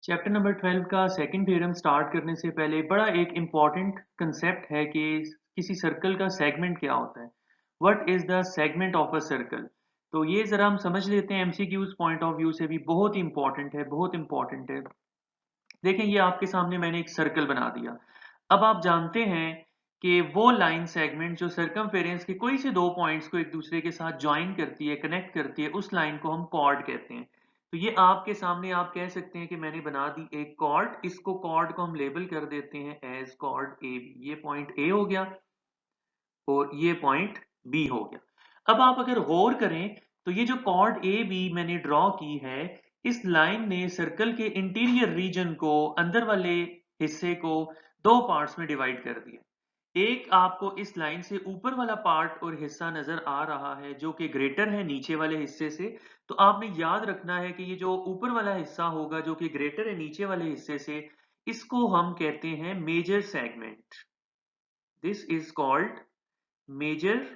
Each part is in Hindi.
चैप्टर नंबर 12 का सेकंड थ्योरम स्टार्ट करने से पहले बड़ा एक इम्पॉर्टेंट कंसेप्ट है कि किसी सर्कल का सेगमेंट क्या होता है। What is the segment of a circle. तो ये जरा हम समझ लेते हैं, एमसीक्यूज पॉइंट ऑफ व्यू से भी बहुत इंपॉर्टेंट है, बहुत इंपॉर्टेंट है। देखें, ये आपके सामने मैंने एक सर्कल बना दिया। अब आप जानते हैं कि वो लाइन सेगमेंट जो सर्कमफेरेंस के कोई से दो पॉइंट्स को एक दूसरे के साथ ज्वाइन करती है, कनेक्ट करती है, उस लाइन को हम कॉर्ड कहते हैं। तो ये आपके सामने आप कह सकते हैं कि मैंने बना दी एक कॉर्ड। इसको कॉर्ड को हम लेबल कर देते हैं एज कॉर्ड ए बी। ये पॉइंट ए हो गया और ये पॉइंट बी हो गया। अब आप अगर गौर करें तो ये जो कॉर्ड ए बी मैंने ड्रॉ की है, इस लाइन ने सर्कल के इंटीरियर रीजन को, अंदर वाले हिस्से को दो पार्ट्स में डिवाइड कर दिया। एक आपको इस लाइन से ऊपर वाला पार्ट और हिस्सा नजर आ रहा है जो कि ग्रेटर है नीचे वाले हिस्से से। तो आपने याद रखना है कि ये जो ऊपर वाला हिस्सा होगा जो कि ग्रेटर है नीचे वाले हिस्से से, इसको हम कहते हैं major segment. This is called major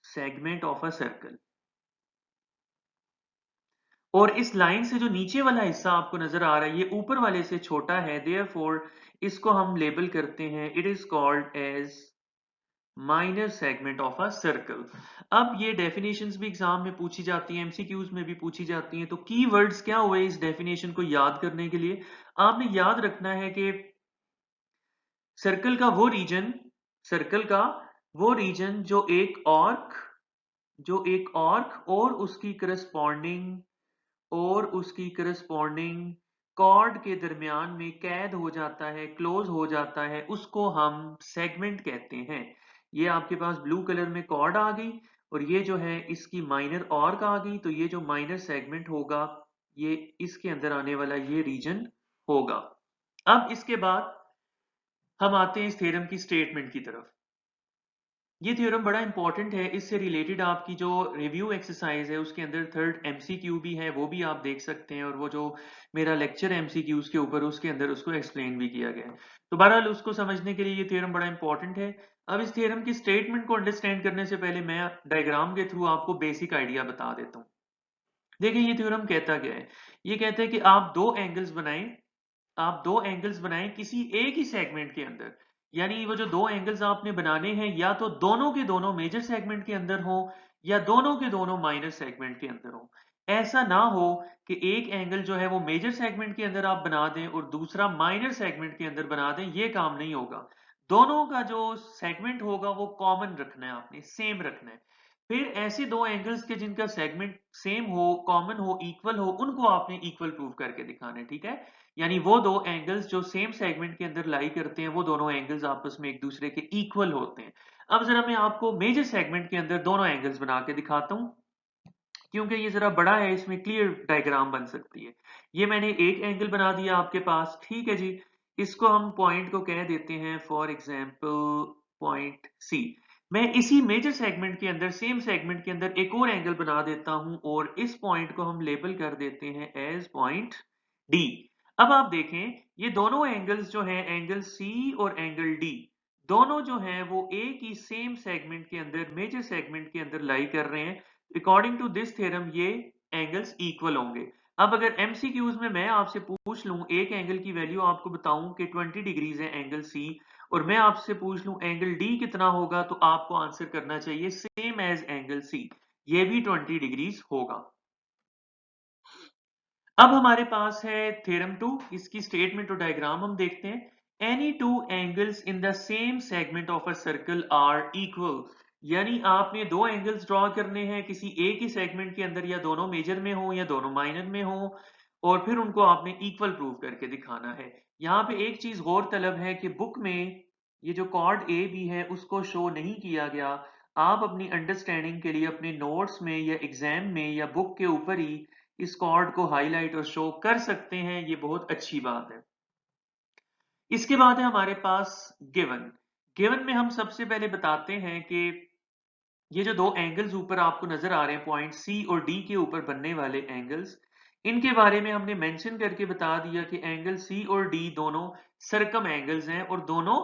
segment of a circle. और इस लाइन से जो नीचे वाला हिस्सा आपको नजर आ रहा है ये ऊपर वाले से छोटा है, देयरफॉर इसको हम लेबल करते हैं, it is called as minor segment of a circle. अब ये डेफिनेशंस भी एग्जाम में पूछी जाती हैं, एमसीक्यूज में भी पूछी जाती हैं। तो कीवर्ड्स क्या हुए इस डेफिनेशन को याद करने के लिए? आपने याद रखना है कि सर्कल का वो रीजन सर्कल का वो रीजन जो एक ऑर्क और उसकी करस्पॉन्डिंग कॉर्ड के दरमियान में कैद हो जाता है, क्लोज हो जाता है, उसको हम सेगमेंट कहते हैं। ये आपके पास ब्लू कलर में कॉर्ड आ गई और ये जो है इसकी माइनर ऑर्क आ गई। तो ये जो माइनर सेगमेंट होगा ये इसके अंदर आने वाला ये रीजन होगा। अब इसके बाद हम आते हैं इस थ्योरम की स्टेटमेंट की तरफ। ये थ्योरम बड़ा इंपॉर्टेंट है, इससे रिलेटेड आपकी जो रिव्यू एक्सरसाइज है उसके अंदर थर्ड एमसीक्यू भी है, वो भी आप देख सकते हैं। और वो जो मेरा लेक्चर एमसीक्यूज के ऊपर उसके अंदर उसको एक्सप्लेन भी किया गया है। तो बहरहाल उसको समझने के लिए ये थ्योरम बड़ा इंपॉर्टेंट है। अब इस थ्योरम की स्टेटमेंट को अंडरस्टैंड करने से पहले मैं डायग्राम के थ्रू आपको बेसिक आइडिया बता देता हूँ। देखिए ये थ्योरम कहता क्या है। ये कहता है कि आप दो एंगल्स बनाएं किसी एक ही सेगमेंट के अंदर। यानी वो जो दो एंगल्स आपने बनाने हैं या तो दोनों के दोनों मेजर सेगमेंट के अंदर हो या दोनों के दोनों माइनर सेगमेंट के अंदर हो। ऐसा ना हो कि एक एंगल जो है वो मेजर सेगमेंट के अंदर आप बना दें और दूसरा माइनर सेगमेंट के अंदर बना दें, ये काम नहीं होगा। दोनों का जो सेगमेंट होगा वो कॉमन रखना है, आपने सेम रखना है। फिर ऐसे दो एंगल्स के जिनका सेगमेंट सेम हो, कॉमन हो, इक्वल हो, उनको आपने इक्वल प्रूव करके दिखाना है, ठीक है। यानी वो दो एंगल्स जो सेम सेगमेंट के अंदर लाई करते हैं वो दोनों एंगल्स आपस में एक दूसरे के इक्वल होते हैं। अब जरा मैं आपको मेजर सेगमेंट के अंदर दोनों एंगल्स बना के दिखाता हूं, क्योंकि ये जरा बड़ा है, इसमें क्लियर डायग्राम बन सकती है। ये मैंने एक एंगल बना दिया आपके पास, ठीक है जी। इसको हम पॉइंट को कह देते हैं फॉर एग्जाम्पल पॉइंट सी। मैं इसी मेजर सेगमेंट के अंदर, सेम सेगमेंट के अंदर एक और एंगल बना देता हूं और इस पॉइंट को हम लेबल कर देते हैं एज पॉइंट डी। अब आप देखें ये दोनों एंगल्स जो हैं, एंगल सी और एंगल डी, दोनों जो हैं वो एक ही सेम सेगमेंट के अंदर, मेजर सेगमेंट के अंदर लाई कर रहे हैं। अकॉर्डिंग टू दिस थ्योरम ये एंगल्स इक्वल होंगे। अब अगर एमसीक्यूज में मैं आपसे पूछ लूं, एक एंगल की वैल्यू आपको बताऊं कि 20 डिग्रीज है एंगल सी, और मैं आपसे पूछ लूं एंगल डी कितना होगा, तो आपको आंसर करना चाहिए सेम एज एंगल सी, ये भी 20 डिग्रीज होगा। अब हमारे पास है थ्योरम 2, इसकी स्टेटमेंट और डायग्राम हम देखते हैं। Any two angles in the same segment of a circle are equal. यानी आपने दो एंगल्स ड्रॉ करने हैं किसी एक ही सेगमेंट के अंदर, या दोनों मेजर में हो या दोनों माइनर में हो, और फिर उनको आपने इक्वल प्रूव करके दिखाना है। यहाँ पे एक चीज गौर तलब है कि बुक में ये जो कॉर्ड ए बी है उसको शो नहीं किया गया। आप अपनी अंडरस्टैंडिंग के लिए अपने नोट्स में या एग्जाम में या बुक के ऊपर ही इस कॉर्ड को हाईलाइट और शो कर सकते हैं, ये बहुत अच्छी बात है। इसके बाद है हमारे पास गिवन। गिवन में हम सबसे पहले बताते हैं कि ये जो दो एंगल्स ऊपर आपको नजर आ रहे हैं, पॉइंट सी और डी के ऊपर बनने वाले एंगल्स, इनके बारे में हमने मेंशन करके बता दिया कि एंगल सी और डी दोनों सर्कम एंगल्स हैं और दोनों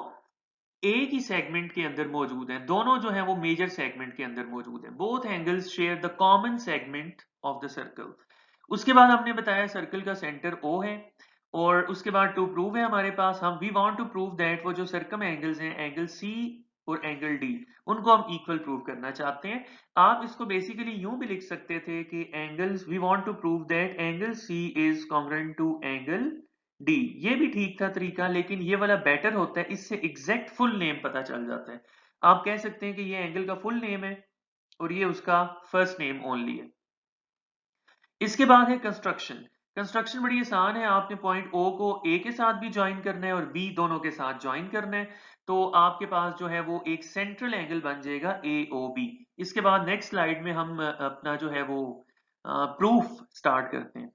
एक ही सेगमेंट के अंदर मौजूद हैं। दोनों जो है वो मेजर सेगमेंट के अंदर मौजूद हैं। Both angles share the common segment of the circle. उसके बाद हमने बताया सर्कल का सेंटर O है, और उसके बाद टू प्रूव है हमारे पास, हम we want to prove that वो जो सर्कम एंगल्स हैं, एंगल C और एंगल D, उनको हम इक्वल प्रूव करना चाहते हैं। आप इसको बेसिकली यूं भी लिख सकते थे कि angles, we want to prove that angle C is congruent to angle D। ये भी ठीक था तरीका, लेकिन ये वाला बेटर होता है, इससे एग्जैक्ट फुल नेम पता चल जाता है। आप कह सकते हैं कि ये एंगल का फुल नेम है और ये उसका फर्स्ट नेम ओनली है। इसके बाद है कंस्ट्रक्शन। कंस्ट्रक्शन बड़ी आसान है, आपने पॉइंट O को A के साथ भी ज्वाइन करना है और B दोनों के साथ ज्वाइन करना है, तो आपके पास जो है वो एक सेंट्रल एंगल बन जाएगा AOB। इसके बाद नेक्स्ट स्लाइड में हम अपना जो है वो प्रूफ स्टार्ट करते हैं।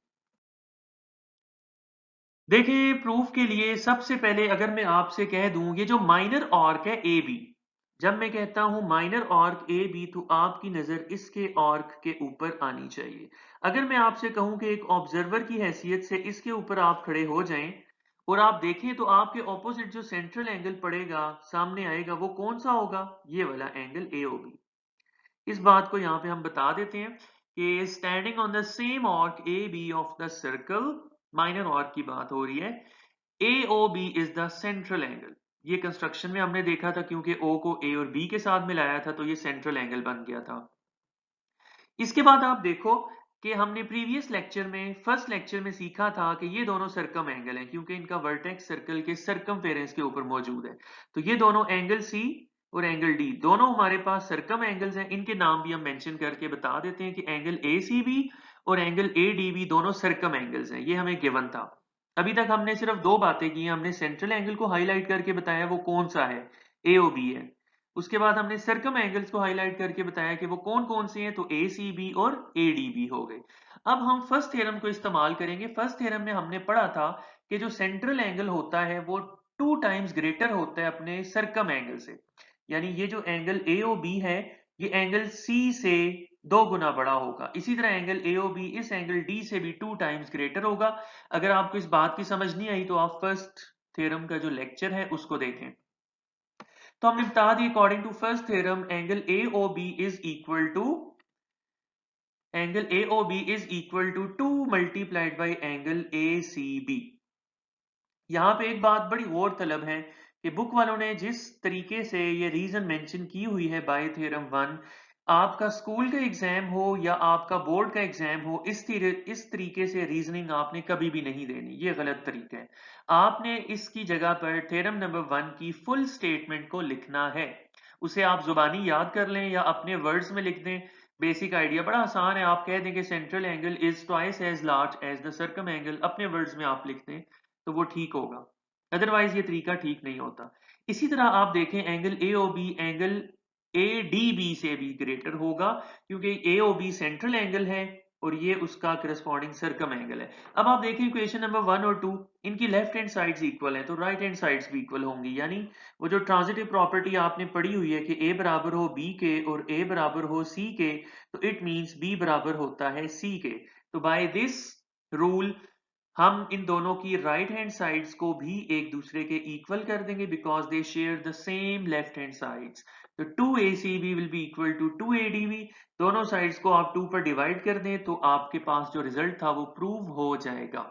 देखिए, प्रूफ के लिए सबसे पहले अगर मैं आपसे कह दूं, ये जो माइनर आर्क है ए बी, जब मैं कहता हूं माइनर आर्क ए बी, तो आपकी नजर इसके आर्क के ऊपर आनी चाहिए। अगर मैं आपसे कहूं कि एक ऑब्जर्वर की हैसियत से इसके ऊपर आप खड़े हो जाएं और आप देखें, तो आपके ऑपोजिट जो सेंट्रल एंगल पड़ेगा, सामने आएगा, वो कौन सा होगा? ये वाला एंगल ए ओ बी। इस बात को यहाँ पे हम बता देते हैं कि standing on the same arc A B of the circle, minor arc की बात हो रही है, AOB is the central angle. ये कंस्ट्रक्शन में हमने देखा था, क्योंकि O को A और B के साथ मिलाया था, तो ये सेंट्रल एंगल बन गया था। इसके बाद आप देखो कि हमने प्रीवियस लेक्चर में, फर्स्ट लेक्चर में सीखा था कि ये दोनों सर्कम एंगल हैं, क्योंकि इनका वर्टेक्स सर्कल के सर्कमफेरेंस के ऊपर मौजूद है। तो ये दोनों एंगल C और एंगल D दोनों हमारे पास सर्कम एंगल्स हैं। इनके नाम भी हम मेंशन करके बता देते हैं कि एंगल ACB और एंगल ADB दोनों सर्कम एंगल्स हैं। ये हमें गिवन था। अभी तक हमने सिर्फ दो बातें की हैं। हमने सेंट्रल एंगल को हाईलाइट करके बताया वो कौन सा है, AOB है। उसके बाद हमने सर्कम एंगल्स को हाईलाइट करके बताया कि वो कौन कौन से हैं, तो ACB और ADB हो गए। अब हम फर्स्ट थ्योरम को इस्तेमाल करेंगे। फर्स्ट थ्योरम में हमने पढ़ा था कि जो सेंट्रल एंगल होता है वो 2 टाइम्स ग्रेटर होता है अपने सर्कम एंगल से। यानी ये जो एंगल AOB है, ये एंगल C से 2 गुना बड़ा होगा। इसी तरह एंगल AOB इस एंगल D से भी 2 टाइम्स ग्रेटर होगा। अगर आपको इस बात की समझ नहीं आई, तो आप फर्स्ट थ्योरम का जो लेक्चर है उसको देखें। तो हमने बता दी, according to first theorem, angle AOB is equal to, angle AOB is equal to 2 multiplied by angle ACB। यहाँ पे एक बात बड़ी और तलब है कि बुक वालों ने जिस तरीके से ये रीजन मेंशन की हुई है बाय थ्योरम 1, आपका स्कूल का एग्जाम हो या आपका बोर्ड का एग्जाम हो, इस तरीके से रीजनिंग आपने कभी भी नहीं देनी। ये गलत तरीका है। आपने इसकी जगह पर थ्योरम नंबर 1 की फुल स्टेटमेंट को लिखना है। उसे आप जुबानी याद कर लें या अपने वर्ड्स में लिख दें। बेसिक आइडिया बड़ा आसान है। आप कह दें कि central angle is twice as large as the circum angle, अपने वर्ड्स में आप लिख दें, तो वो ठीक होगा। अदरवाइज ये तरीका ठीक नहीं होता। इसी तरह आप देखें, एंगल AOB एंगल ADB से भी ग्रेटर होगा, क्योंकि AOB सेंट्रल एंगल है और ये उसका करस्पॉन्डिंग सर्कम एंगल है। अब आप देखें इक्वेशन नंबर 1 और 2, इनकी लेफ्ट हैंड साइड्स इक्वल है, तो राइट हैंड साइड्स भी इक्वल होंगी। यानी वो जो ट्रांजिटिव प्रॉपर्टी आपने पढ़ी हुई है कि A बराबर हो B के और A बराबर हो C के, तो इट मींस B बराबर होता है C के। तो बाय दिस रूल हम इन दोनों की राइट हैंड साइड्स को भी एक दूसरे के इक्वल कर देंगे, because they share the same left hand sides. तो 2ACB will be equal to 2ADB। दोनों साइड्स को आप 2 पर डिवाइड कर दें, तो आपके पास जो रिजल्ट था वो प्रूव हो जाएगा।